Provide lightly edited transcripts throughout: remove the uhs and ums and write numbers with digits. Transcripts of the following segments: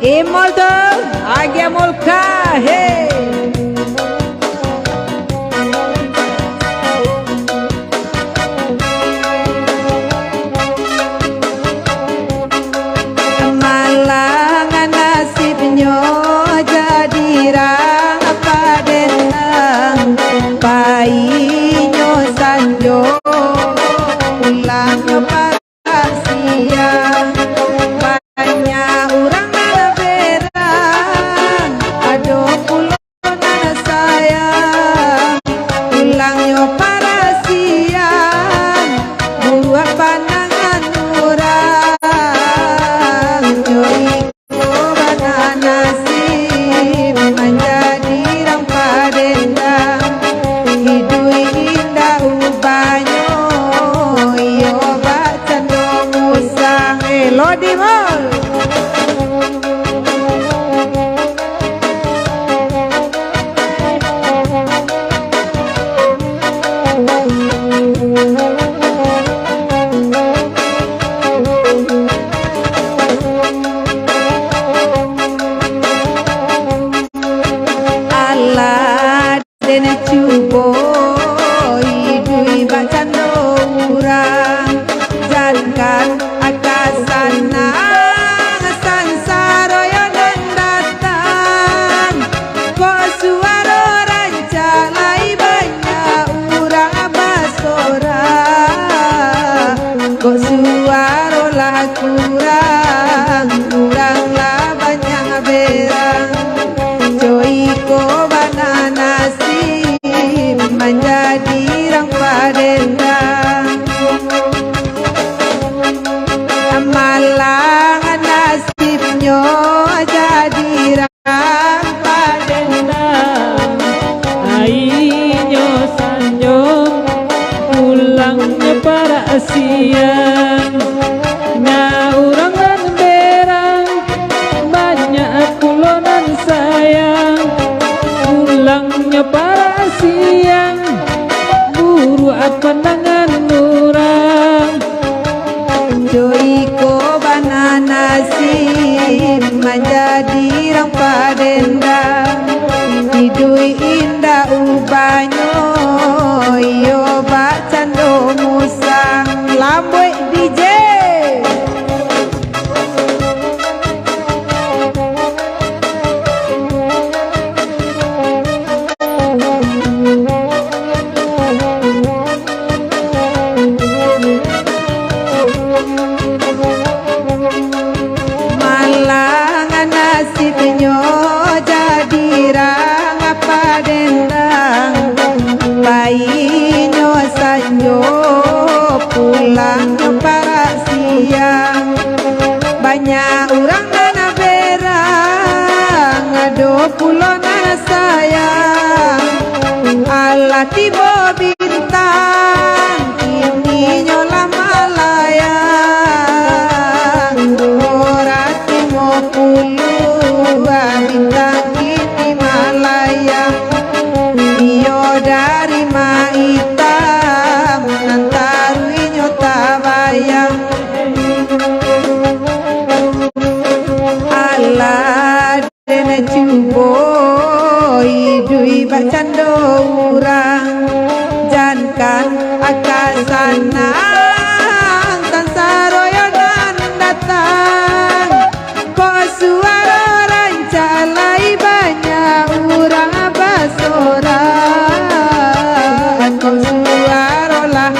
E molto, agya molka, hey. Malangan nasibnya jadi apa denang, painya sanjo, ulangnya pada siang. Banyak orang nana berang, ada pulau nana sayang, ulangnya para siang, buat pandangan orang. Joiko bana nasib menjadi rang padendang, hidup indah ubanyo, iyo baca dong usang elodimol. Allah dene cubo idui bacan orang jalankan akasana sansaro yang datang kok suara rancalai banyak orang basora kok suara lah kurang lah banyak berang. Joiko bana nasib menjadi rang padendang, malangan nasibnya jadi rang padendang, Ainyo sanyo pulangnya para siang, nyaurangan berang banyak pulonan sayang, pulangnya para siang buru pandangan orang. Joiko bana nasib menjadi rang padendang, hidup indah ubanyo, iyo bacan do musang lamboy DJ. Malangan nasibnya jadi rang padendang, painya sanjo pulang para siang. Banyak orang nana berang, ada pulau nana sayang. Allah tiba bintang, kini nyola malayang. Dorati mau puluh bintang kini malayang. Iyo dari maitam, nantaruinyo tabayang. Allah dene cubo idui bacan do urang, jankan akasana tansaroyonan datang, kok suara rancalai banyak urang basora, kok suara lah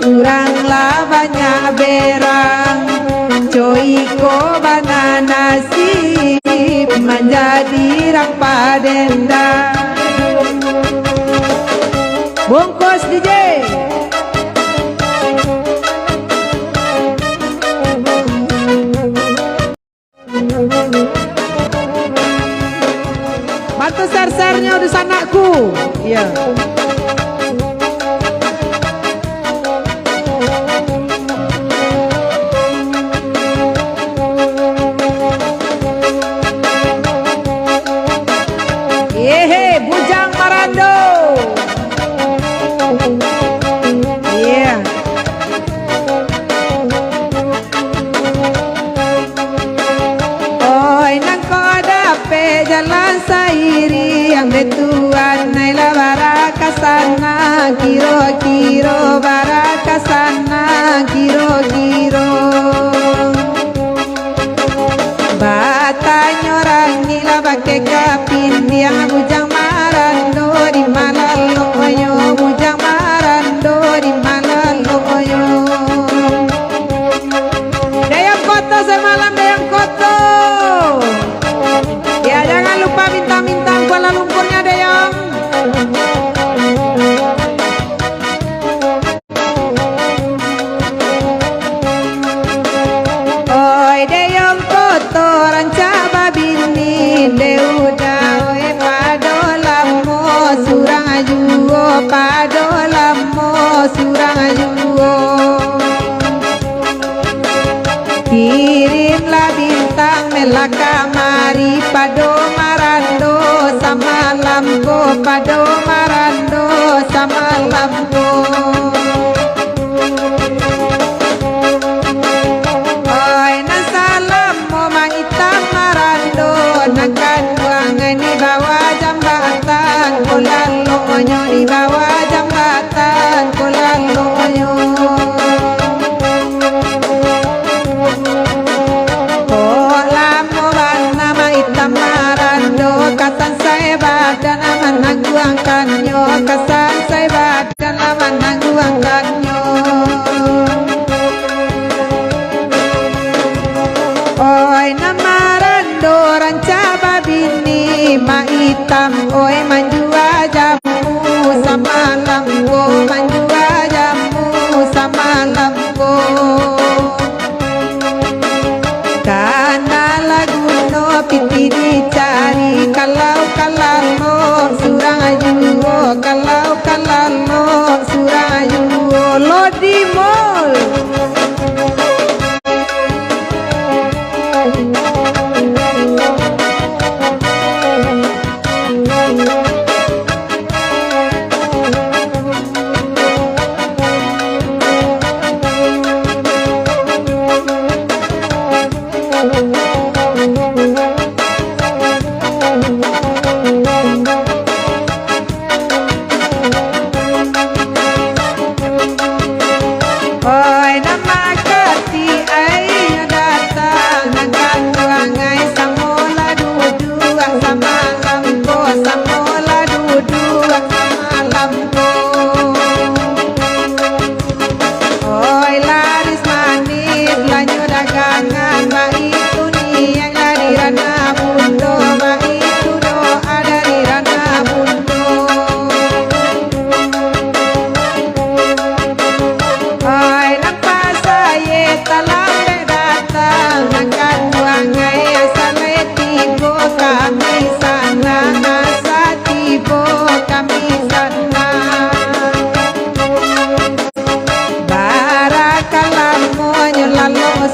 urang lah banyak berang. Joiko bana nasib menjadi rang padendang. Bungkus DJ. Bantu ser-sernya udah sanakku. Iya. Yehe, Bujang Marando. Yeah. kirimlah bintang melah kamari pado marando sama lampu pado marando sama lampu. Oi na salam mo mangitam marando nakaduangan di bawah jambatan kulang lonyo di bawah jambatan kulang lonyo. Kasan saya badan aman nangguangkannya, kasan saya badan aman nangguangkannya. Oi namarando ranca babini ma hitam, oi manjua jamu sama lampu, manjua jamu sama lampu. Karena lagu no piti dicari kalau kalamo surang ajuo kalau kalamo surang ajuo lodi mall.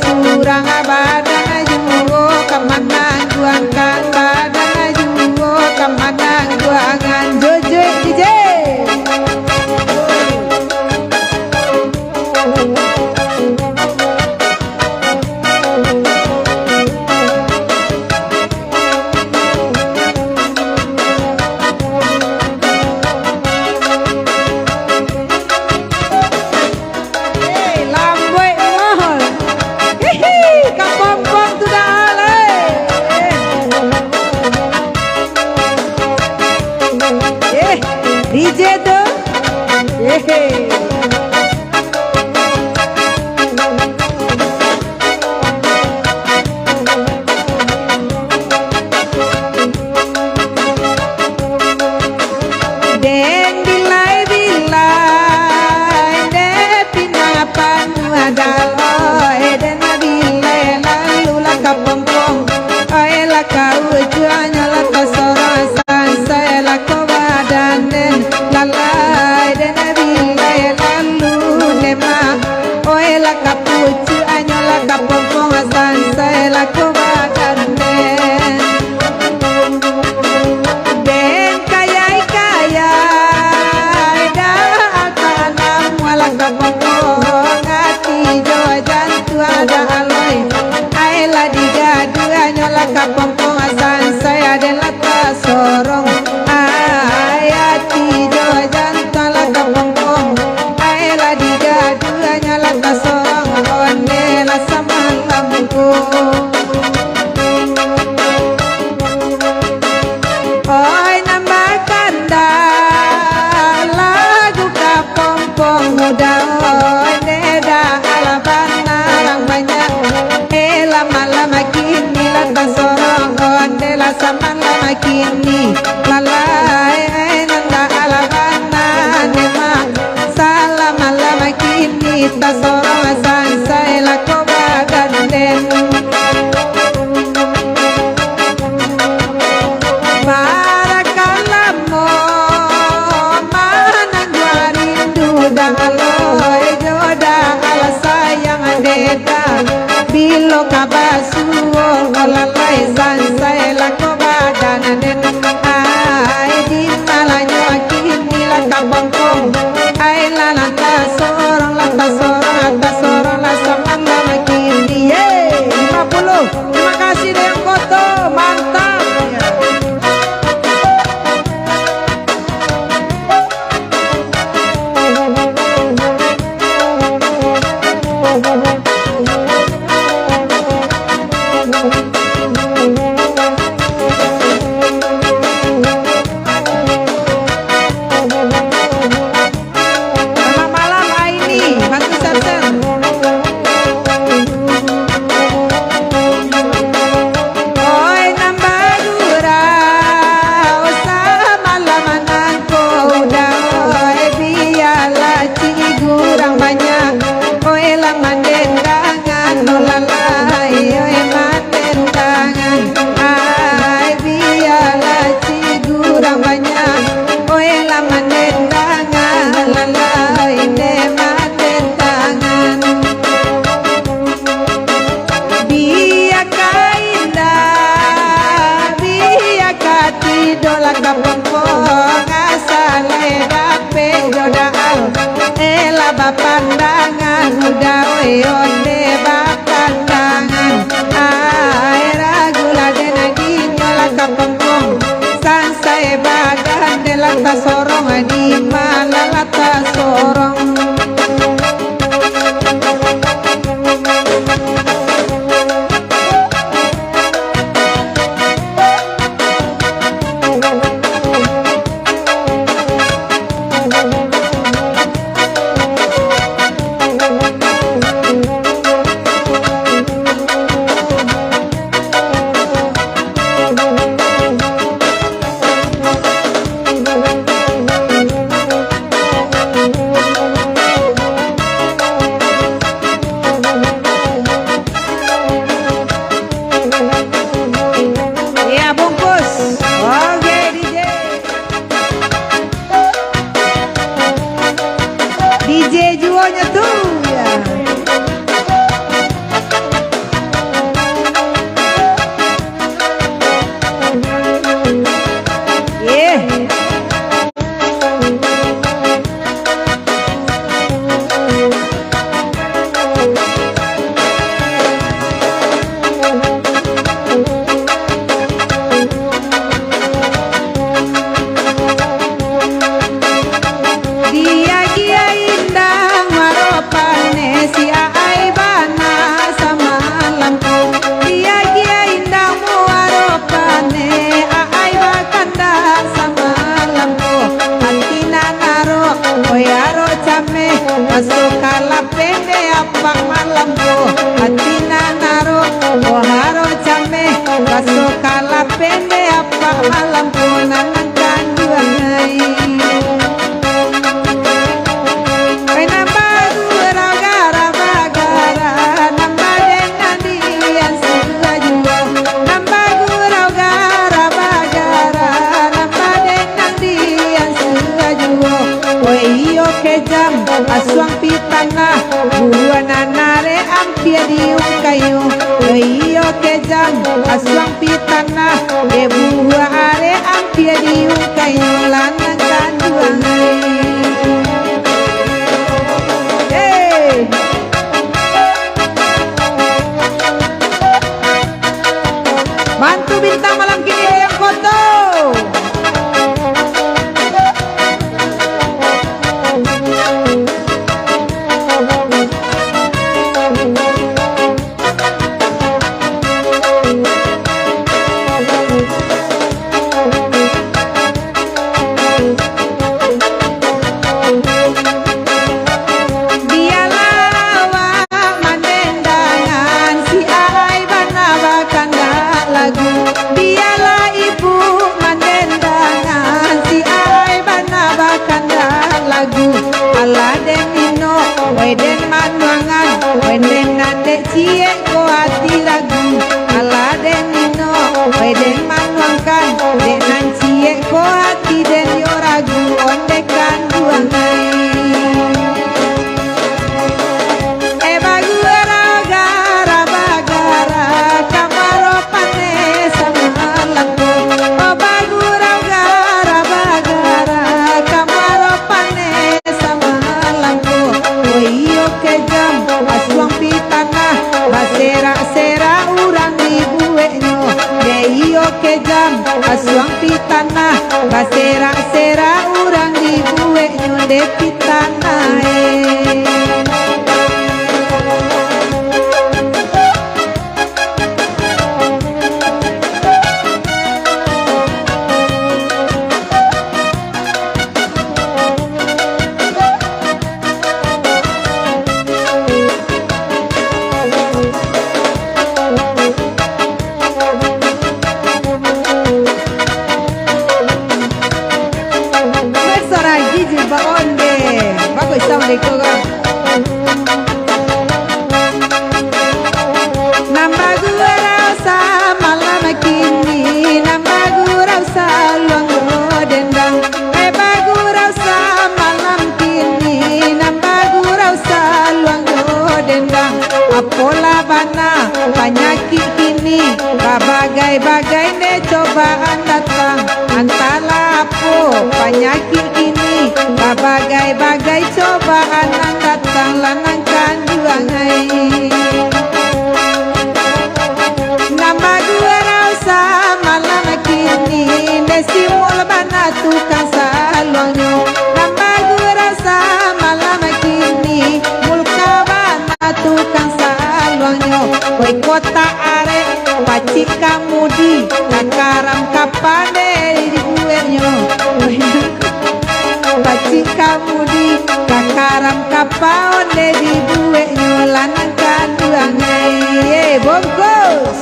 Surang badan ajuo kamanang guangan badan ajuo kamanang guangan jojo DJ. DJ do den bilai de pinapan adaloy den bilai lalu la kapompong ay la kau juanya la kasorosan saya la kobadanen lalai den bilai lalu nema oy la kapucu anyo la kapompong asan saya la kobadanen den kayai kayai da akanam wala kapompong ati jo jantu ada aloy ay la diga dua nyola kapompong asan saya den la sorong ayati jo jantu la kapompong ay la diga dua nyola sorong onde la sama lampu. Oi nambah kanda lagu kapompong muda oi neda alabana orang banyak lama-lama kini lantas sorong onde la sama lama kini lalai nanda alabana nema salama-lama kini tas sorong asan saya la kobadanen. Barakalamo manang guarindu dah aloy joda ala sayang adeda bilo kabasu olalai sansai lako badana den ai di malanyo kini la kabongkong ai la lanta sorong la sama la kini 50. Terima kasih Deyang Koto, mantap. Selamat malam Aini, bantu Sarsen. Oi nambadura, usaha malaman ko udah. Oi biarlah cigurang banyak. Oi lang mandendangan, nolalai. Oi mandendangan, ai biarlah cigurang banyak. Oi lang mandendangan, lalai ne mandendangan. Biya kaindah, biya katidola kapompong asale dape jodaal ela bapandangan udah onde bapandangan ai ragula dena dinyola kapompong sansai bagan delata sorong di malalata sorong. Ya bungkus. Oke DJ. DJ Juonya tuh ya. Yeah. Dia kia indah maropane si ai bana sama lampu. Dia kia indah maropane ai bakanda sama lampu. Hantina naro oyaro chame masuk kala pende apa malampu. Hantina naro oharo chame masuk kala pende apa malampu nanang kanduanai. Ay nambadura gara bagara nambaden nandian sugajuwa nambadura gara bagara nambaden nandian sugajuwa oi iyo kejam aswang pitana buruan nanare ampia diung kayu oi iyo kejam aswang pitana buruan are ampia diung kayu lanang kanduangai. Bantu bintang malam kini Deyang Koto. Weden manuangan, weden nande cie ko hati lagu. Ala den nino, weden manuangkan, den nan cie ko hati den yo ragu. Onde kan duangai. Bagu gara gara kejam asuang pitana basera-sera urang dibuenyo deio kejam asuang pitana basera-sera urang dibuenyo de pitana Apola bana penyakit ini bagai-bagai ne cobaan datang antara apa penyakit ini bagai-bagai cobaan yang datang lanangkan juang hai nama gua rasa malam kini desimul bana tukang salonyo nama gua rasa malam kini mulka bana tukang koi kota are pacik kamudi kakaram kapane di buenyo pacik kamudi kakaram kapane di buenyo lanang kaduang bongkos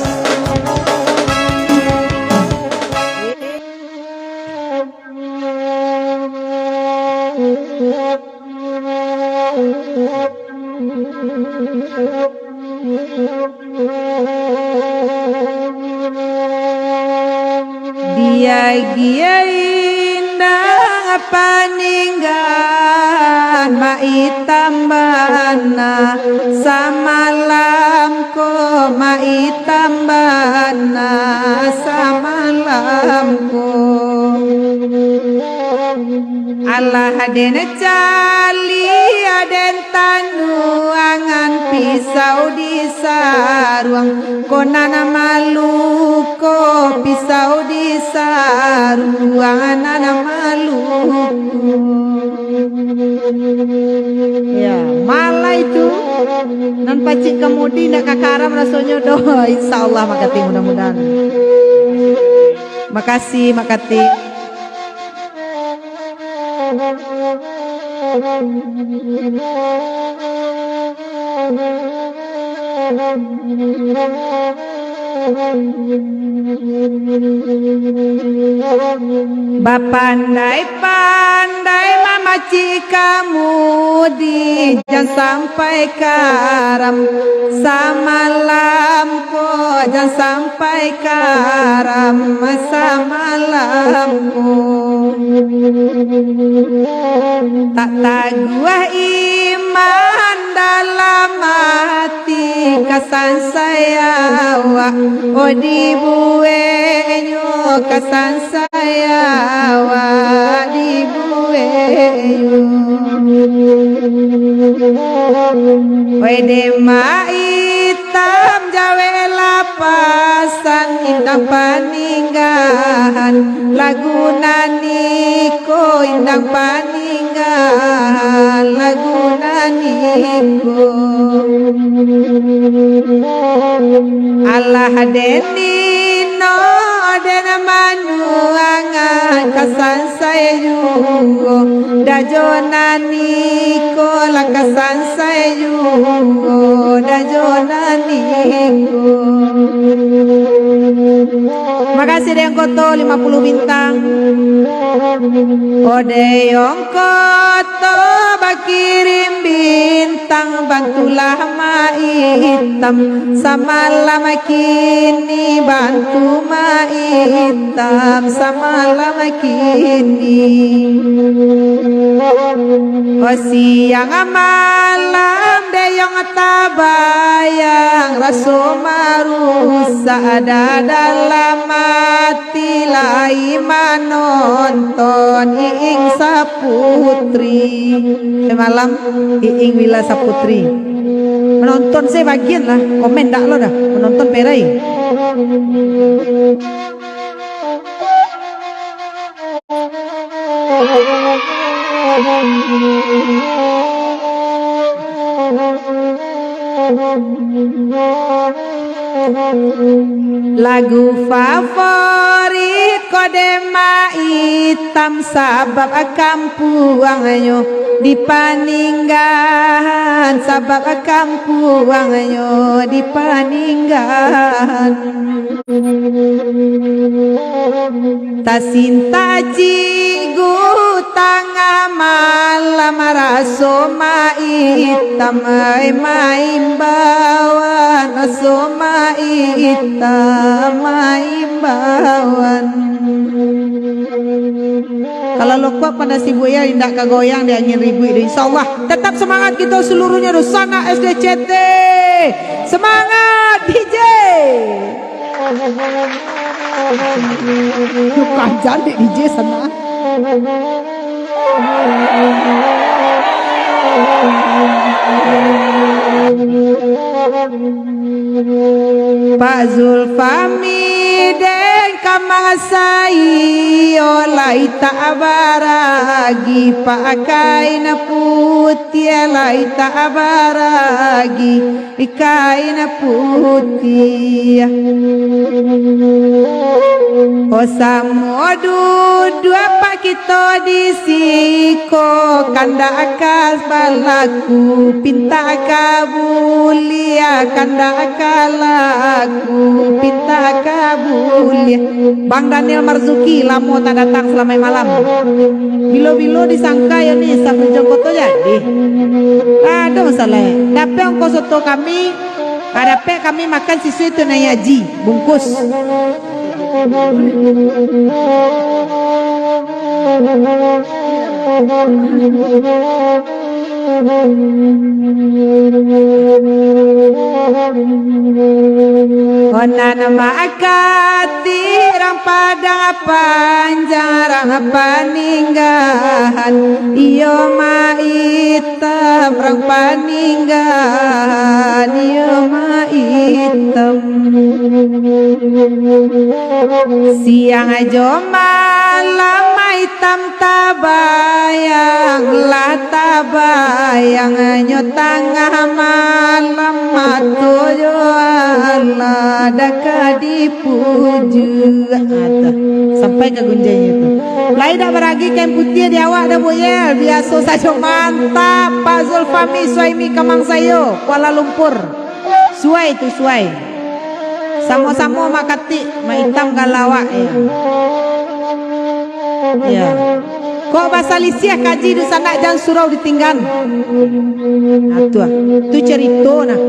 dia indah paninggan maitambana samalam ko maitambana samalam ko Allah den cali aden tanuangan pisau di saruang konana maluko pisau di saruang anak maluko ya malah itu nan pacik kemudi nak kakaram rasanya doh insyaallah makati mudah-mudahan makasih makati Bapandai-pandai mamaci kamu di jangan sampai karam samalam ko jangan sampai karam samalam ko tak taguah iman dalam hati kasan saya wa odi buenyo kasan saya wa di buenyo wede maitam jawe lapasan indang paninggahan lagunaniko indang paninggahan lagunaniko Allah denino den manuangan kasan saya juga dajonaniko la kasan saya juga dajonaniko. Makasih Deyong Koto 50 bintang. Deyong Koto bakirim bintang bantulah ma hitam samalam kini bantu ma hitam samalam kini siang malam Deyong tabah sayang raso marusa ada dalam mati lai manonton Iing Saputri semalam Iing Wila Saputri menonton saya bagian lah komen dak lo dah menonton perai lagu favorit kodema hitam sabab kampuanganyo di paninggan sabab kampuanganyo di paninggan tasinta jigu tangga malam raso hitam maimbawan raso hitam maimbawan kalau lupa pada si buaya tidak kegoyang di angin ribu itu insyaallah tetap semangat kita seluruhnya Rusana SDCT semangat DJ bukan cantik DJ sana Pak Zulfami deng kamasai olai tak baragi pakai na putih olai tak baragi ikai na putih Osamodu dua pak kita disiko kanda akas balaku pinta kabulia kanda akalaku pinta kabulia Bang Daniel Marzuki lamo tak datang selama malam bilo-bilo disangka ya nih sampai Jokoto jadi ada masalah dapat ongkos soto kami dapat kami makan siswa itu nayaji bungkus Onan makati rang padang panjang rang paninggahan iyo maitam rang paninggahan iyo maitam siang aja malam maitam tabayang lah tabayang nyo tengah malam matoyo Allah daka dipuju sampai ke gunjanya itu lain dak beragi kain putih di awak dah boyel biasa saja mantap Pak Zulfami Suaimi Kamang Sayo Kuala Lumpur suai tu suai sama-sama makati maitam galawak ya kok bahasa lisiah kaji di sana dan surau ditinggal tu cerita nah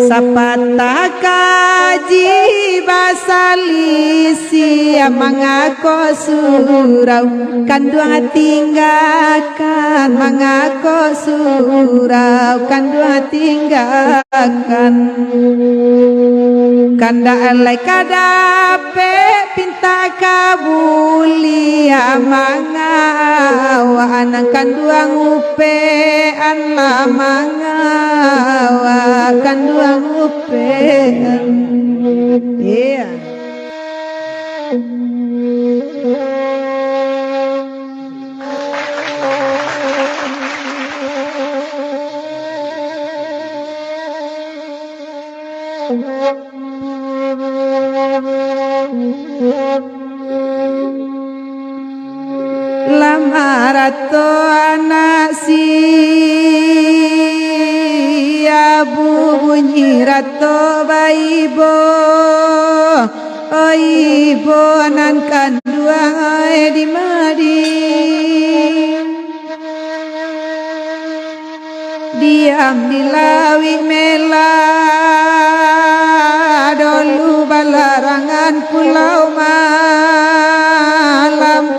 sapatah kaji bahasa lisiah mangako surau kandua tinggalkan mangako surau kandua tinggalkan kanda alai kadape pinta kabulia mangawa anang kanduang upe anla mangawa kanduang upe iya lamarato anak siabu bunyi rato baibo ibo nan kandua di madi diam di lawi mela dolu balarangan pulau malam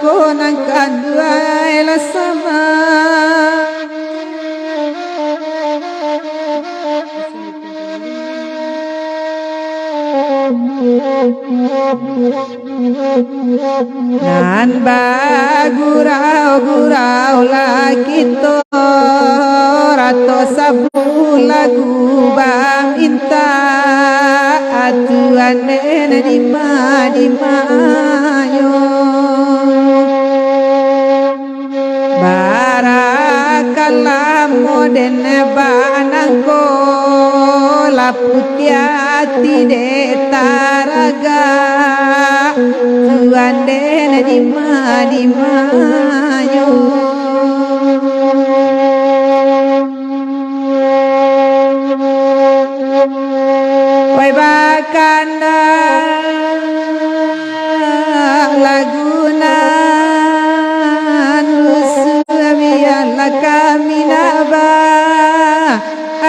konang kandua ela sama nan bagurau-gurau lakito rato sabu lagu bang inta atuan nene di mayo barakala moden banangko laputiati de taraga tuan nene di mayo wai bakanda laguna nusuabiala kaminaba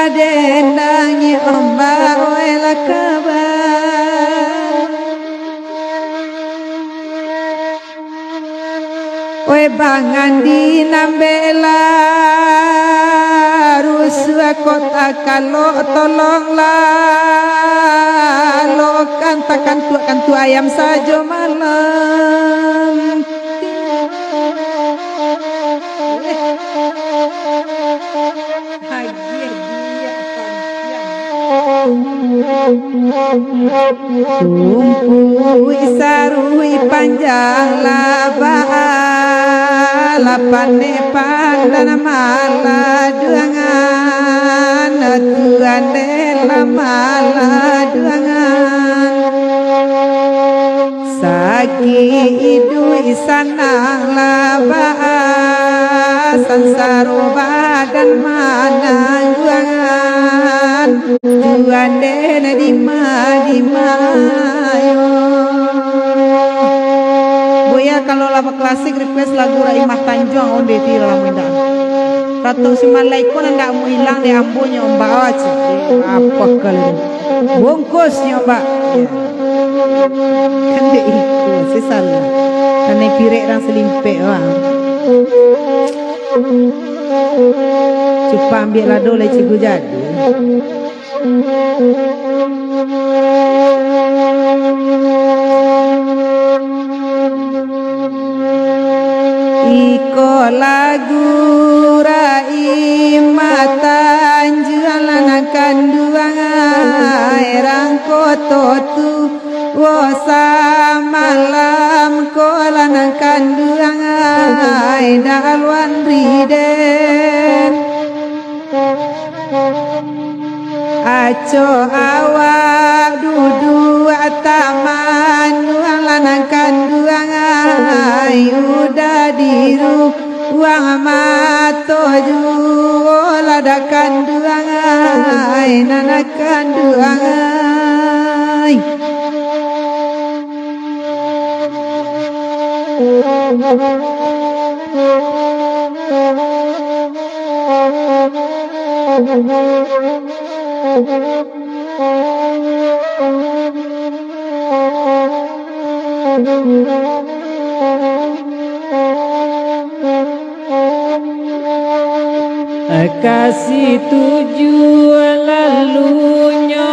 adenangi omba oela kaba we bangan di nambela rusua kota kalau tolonglah lo kantakan tu ayam saja malam Tumpui sarui panjang labah lapane pandana mala duangan tuan dela mala duangan saki idu isana labah sansaro badan mana duangan tuan dena di mayo boya kalau lama klasik request lagu Raimah Tanjung onde tira lamundan Ratu Simalaiku ndak mau hilang di ampunya Mbak Aci apa kalau bungkusnya Mbak kan dia ikut sesalah karena pirek orang selimpek wah cuba ambil lado le cikgu jadi iko lagu Raimah Tanjung lanakan duangai rangkoto tu wosa malam kolanakan duangai dalwan riden aco awak dudu ataman lanakan duangai udah diru uang mato ladakan duangai nanakan duangai kasih tujuan lalunya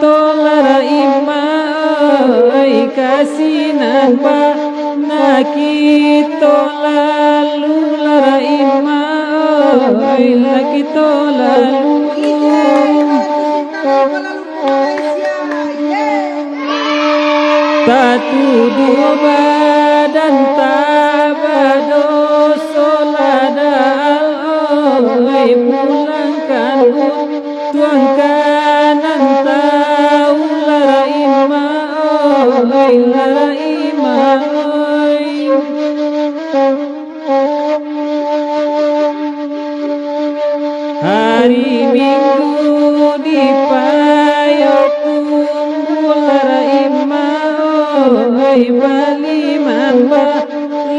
tolara imai kasih nampak nakito lalu lara imai nakito lalu tatu dua badan tabado soladal oi pulangkan tuangkan antau lara ima oi lara ima oi hari Minggu di payo tunggu lara ima oi bali mamba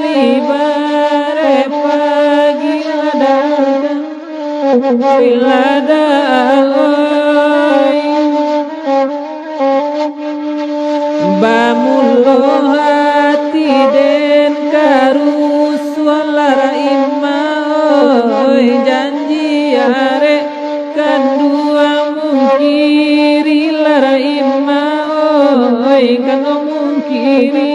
libare pagi ladang ladang bamulo hati den karus walara ima oi janji are kandua mungkiri lara ima oi kano mungkiri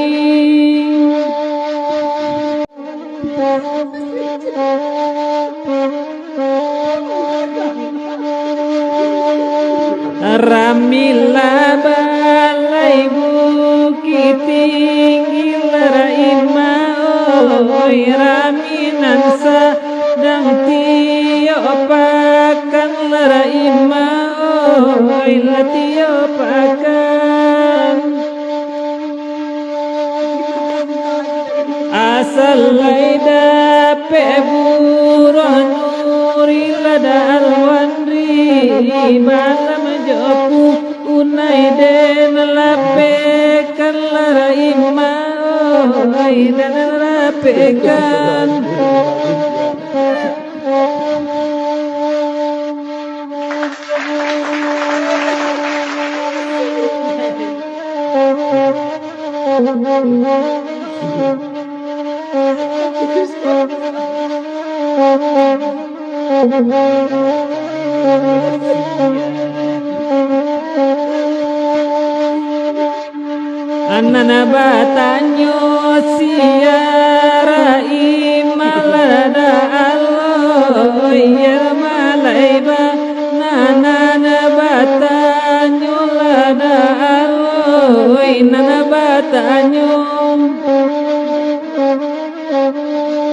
Ramila balai bukit tinggi larain oi raminan sadang tiopakan larain oi latiopakan asal laida peburon nuri lada alwandri malam jopu unai den lapekan laraima oi dan lapekan Anana batanyo siara imalada aloy malaiba nana batanyo lada aloy nana batanyo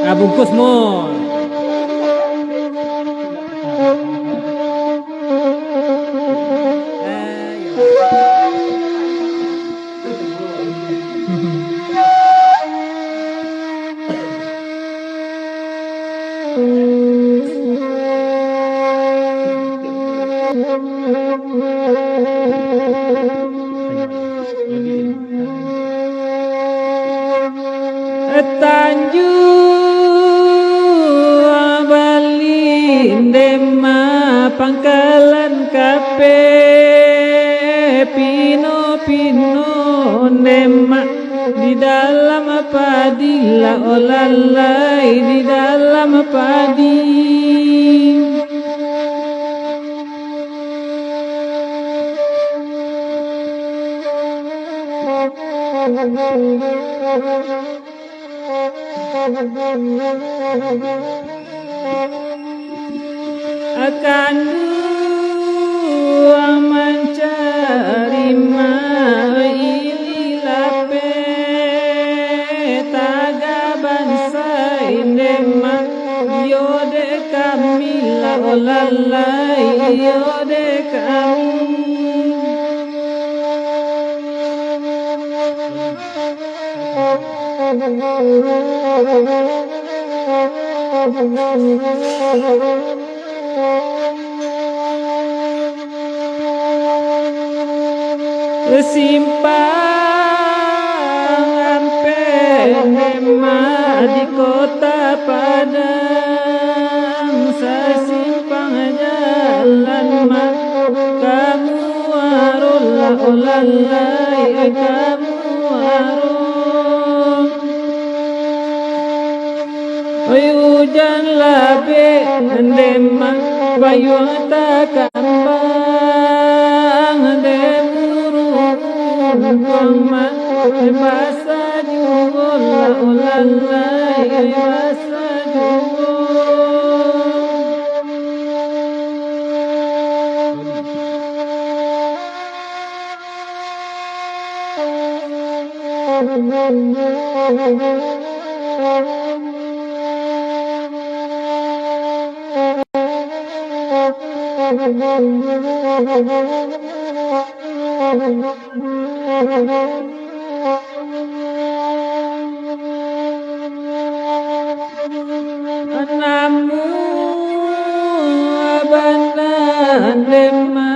abungkus mo Tanjung Bali Dema Pangkalan Kape Pino Dema di dalam padila olalai di dalam padi akan dua mencari maililape taga bangsa indema yode kamila olalai yode kami Simpangan penema di kota Padang sesimpang jalan kamu arola olalai kamu arol hujan labe ndema bayu takambang Mama basa jugo la olalai basa jugo Namu abandan dema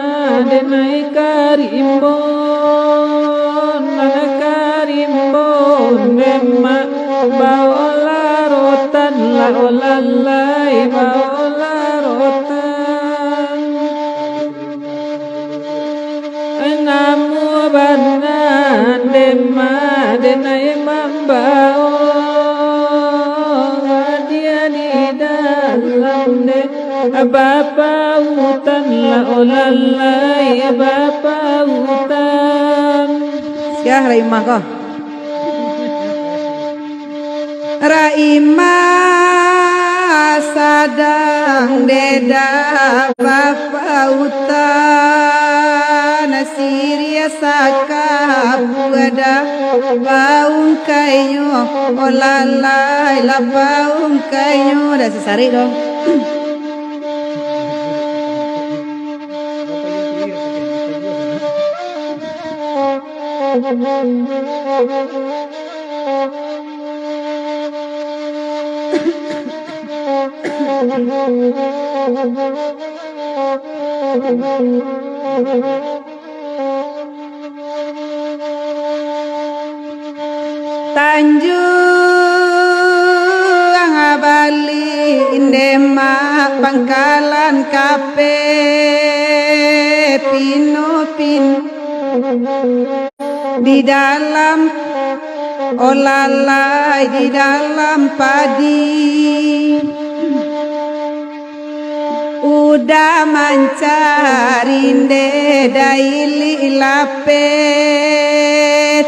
denai karimbon nana karimbon dema baola rotan la olalai baola rotan namu abandan dema denai mambao Bapa hutan la olalai bapa hutan Sekarang Raimah kok. Raimah sadang deda bapa utan Siria saka buada baung kayu olalai la baung kayu dah sesari dong. Tanjung Bali Indema Pangkalan Kape Pinopin di dalam olalai di dalam padi udah mancarinde daili lape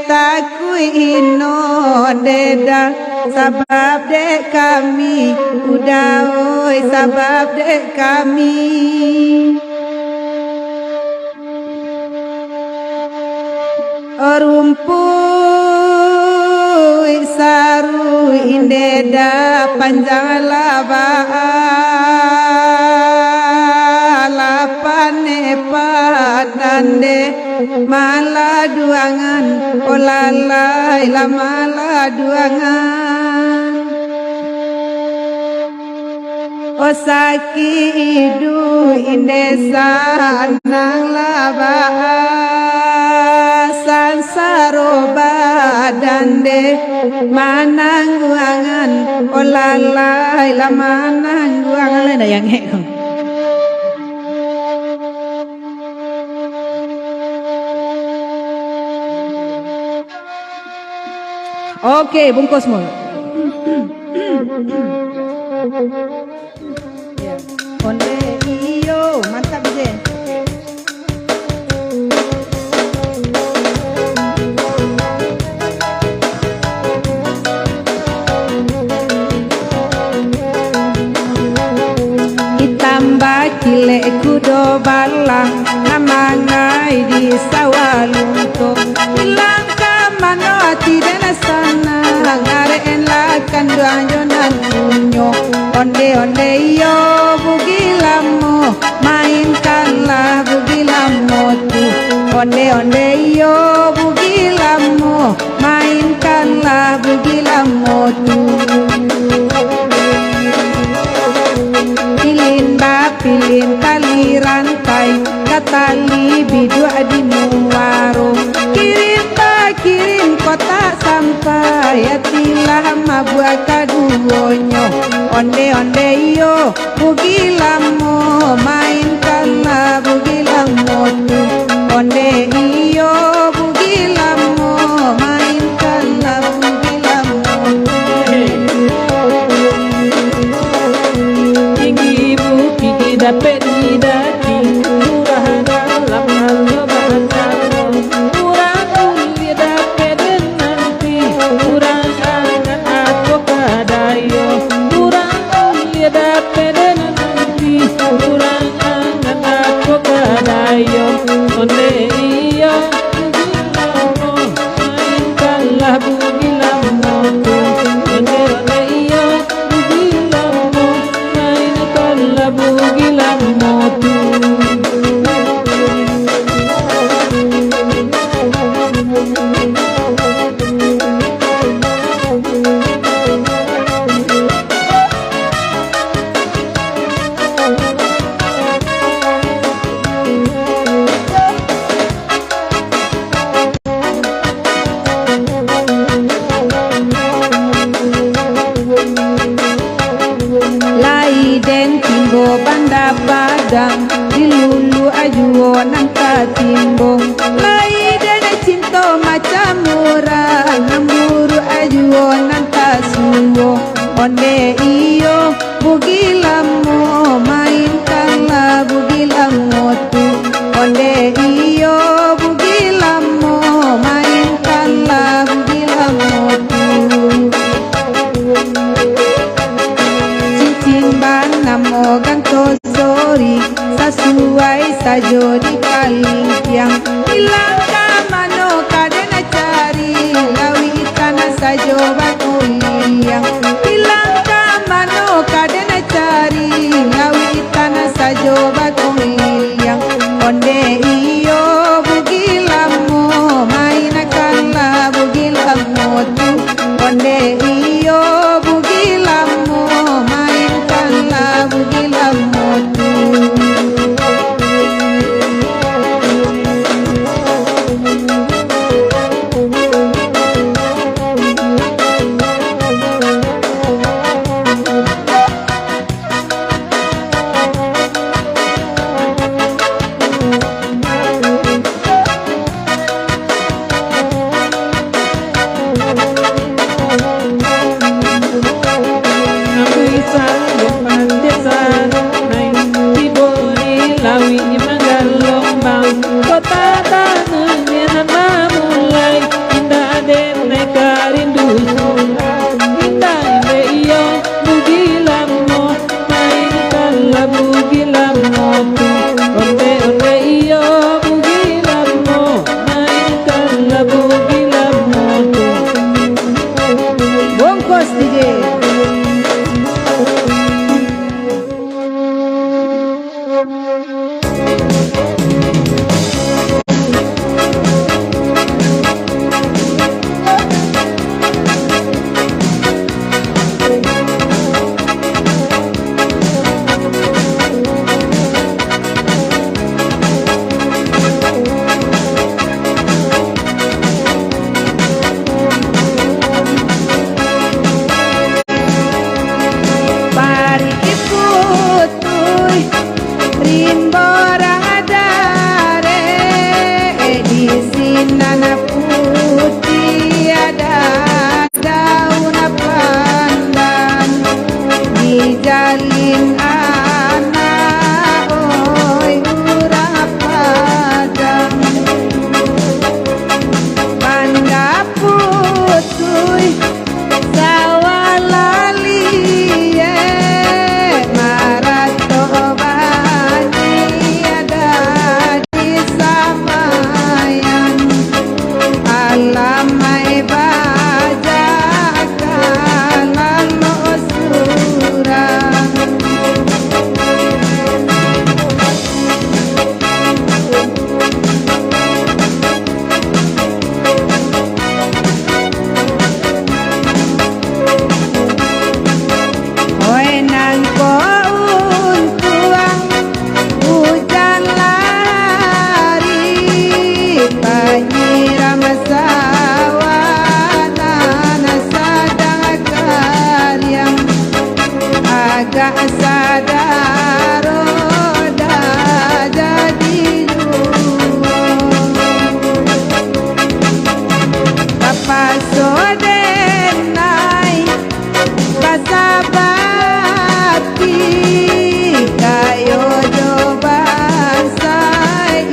takui ino deda sabab dek kami udah oi sabab dek kami rumpui saru indeda panjang laba lapane padande mala duangan olalai la mala duangan osaki idu indesa nang laba saroba dande manang guangan olalai la manang guangan ada yang heko. Oke, bungkus mul. Onde iyo mantap je. Cile kudo balang namangai di sawalunto ilang kamano tidak sana ngare enlakan duanjonan kunyo onde yo bugilamu mainkanlah bugilamu tu onde yo bugilamu mainkanlah bugilamu tu pilin tali rantai katali bidu adi muwaro kirim kota sampai atilah mabuat kaduonyo onde yo bugilamu mainkanlah bugilamu tu onde iyo bugilamu mainkanlah bugilamu dapat didaki murah dalam hal murah kulit dapat nanti murah akan aku kadayo murah kulit dapat nanti murah akan aku kadayo onde iya bugilamu mainkanlah bugilamu onde iya bugilamu mainkanlah bugilamu badang dilulu ajuo nang katimbong lai dana cinta macam murah ngamburu ajuo nang kasuwo onde iyo bugilamu mainkanlah bugilamu tu onde iyo bugilamu mainkanlah memori sesuai sajo di paling tiang hilang kamano kadena cari lawi tanah sajo batuyang hilang kamano kadena cari lawi tanah sajo batuyang onde iyo bugilamo mainakala bugilamo tu onde iyo bugilamo mainakala bugilamo tu Bongkos DJ. Jalin anak oi urang padang panda putuy sawalali ye marato bani ada di samayan alamai baja kanan agak sadar roda jadi dua kapas sodenai basabati kayo joban sai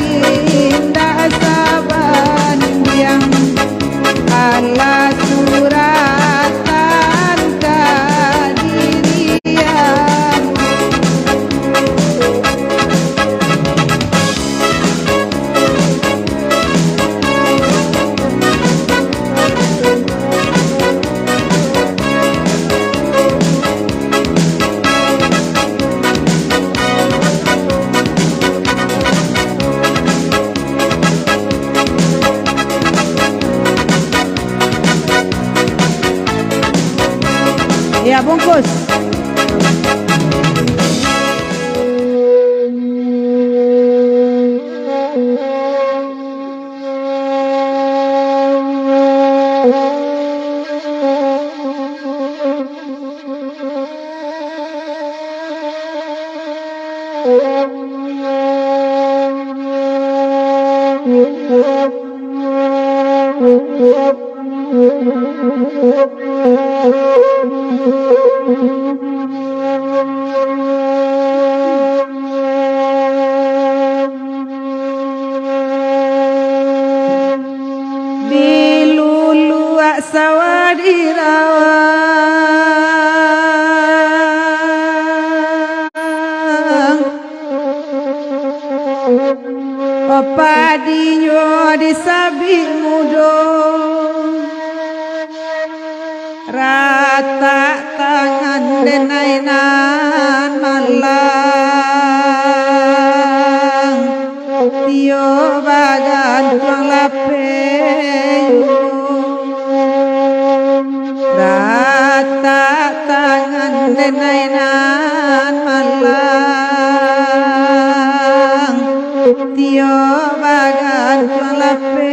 indah saban yang ala suratan kadirian ya bungkus. Dilulu sawadirawa padinyo di sabi mudo rata tangan denainan malang tio bagan tuang lapeyo rata tangan denainan malang tio bagan tuang lapeyo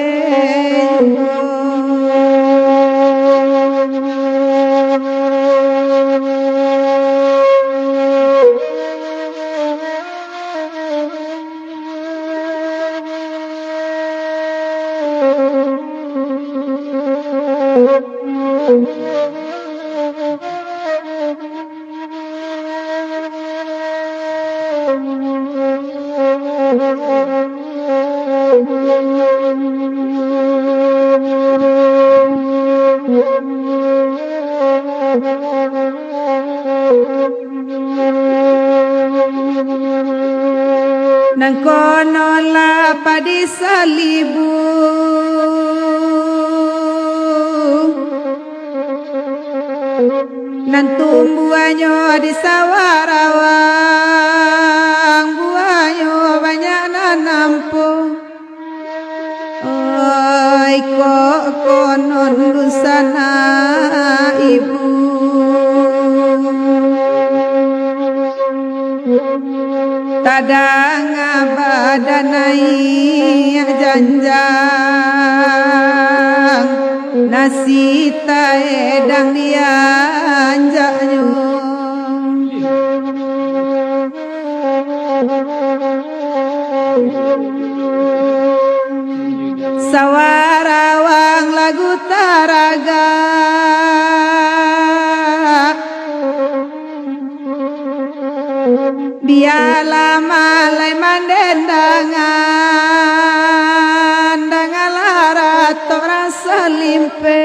nang kono la padi salibu nan tumbuhannya di sawarawang buahnya banyak nanampo oi kok konon lusana ibu kadang badanai janjang nasi taedang dianjaknya sawarawang lagu taraga biala malai mandendangan dangalara tora salimpe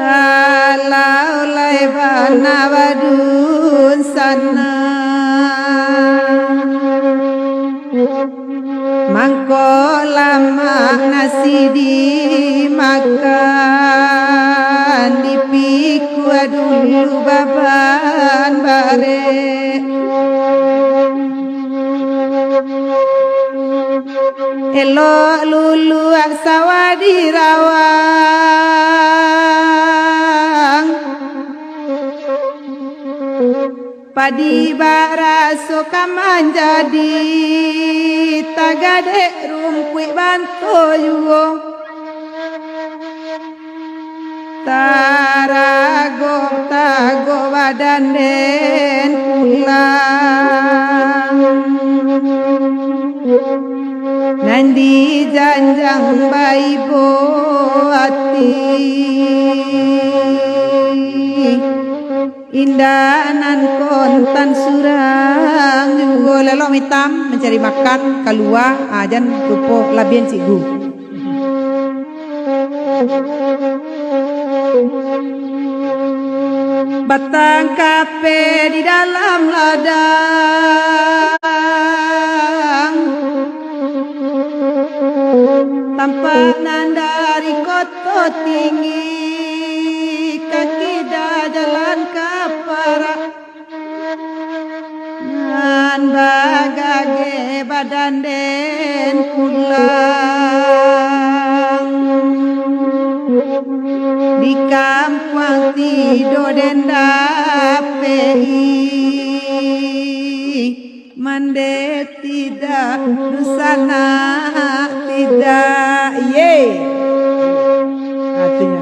kalau lai bana badun sana mangko lama nasi dimakan dipiku dulu baban bare elok lulu sawadi rawang padi baraso kamanjadi tagade rumpui banto yugo tarago tago badan den pulang nandi janjang baibo ati indanan kontan surang juga lelo hitam mencari makan keluar ajan tupo labian cigu batang kape di dalam ladang tampanan dari koto tinggi kaki dah jalan kapara nan bagage badan den pulang di kampung tido den dapei mande tidak nusana tidak ye artinya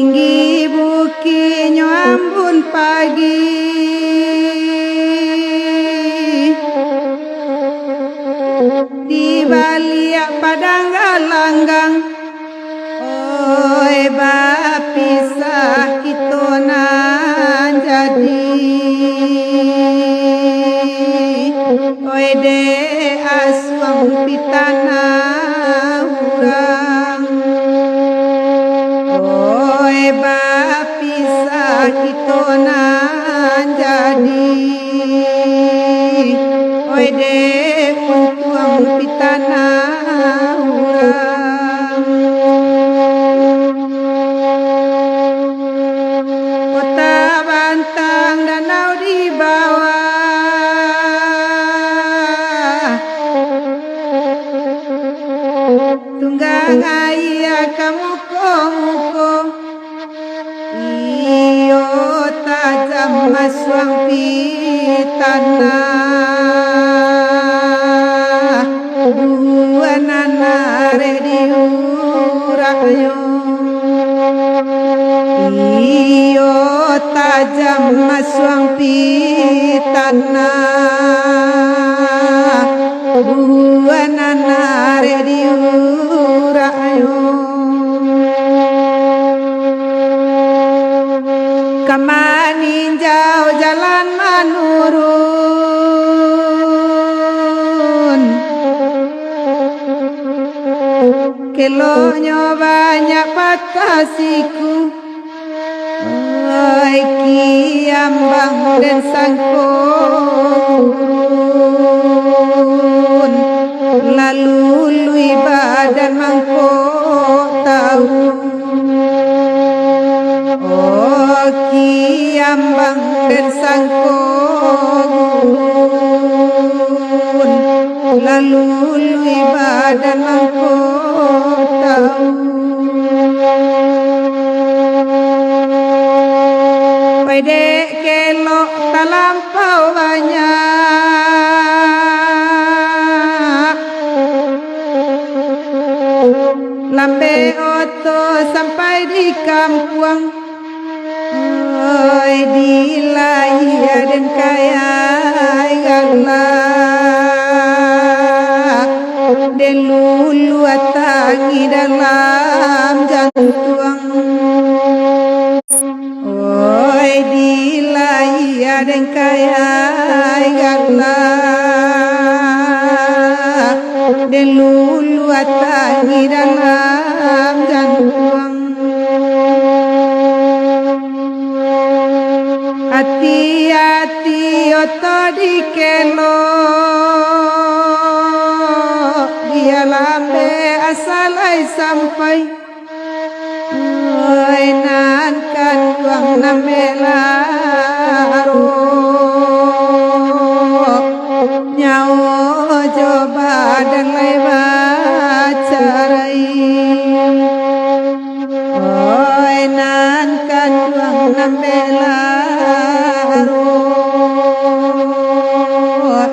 tinggi bukitnya ambun pagi, di balik padang galanggang. Oi bapisah kita nan jadi, oi de aswang pitana urang. Oi bapisah kita nan jadi, oi de untuang pitana urang. Kota bantang danau di bawah, tunggang ayah kamu muko, iyo tajam maswang pitana, dua nanare di urayo. Iyo tajam maswang pitana, dua nanare di urayo. Kamaninjau jalan menurun, kelonyo banyak patah siku. Oi kiambang dan sangkun, lalu lui badan mangko tahu. Oh kiambang dan sangkun, lalu lui badan mangko tahu. Dek kelok talampau banyak, lambe oto sampai di kampung. Oi dilaya dan kaya galak, dan lulu atangi dalam jantung. Oi dilaya dan kaya galak, dan lulu atangi dalam jantung. Hati-hati oto di kelok, dia lambe asalai sampai. Oi nan kan tuang namelaro, nyawa coba dan lewacarai. Oi nan kan tuang namelaro,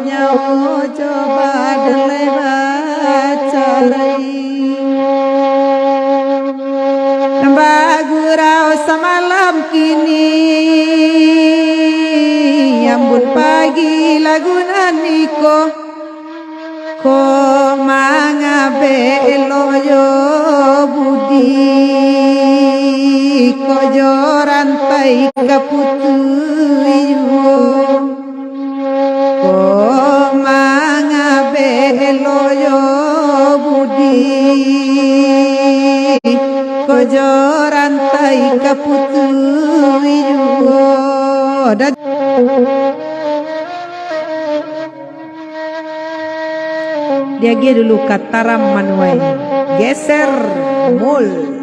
nyawa coba dan lewacarai. Bagurau semalam kini, ambun pagi lagunan niko, ko mangabe loyo budi, ko jorantai kaputu iyo, ko mangabe loyo budi, kojo rantai kaputu iyo. Dia dulu kataram manuai geser mul.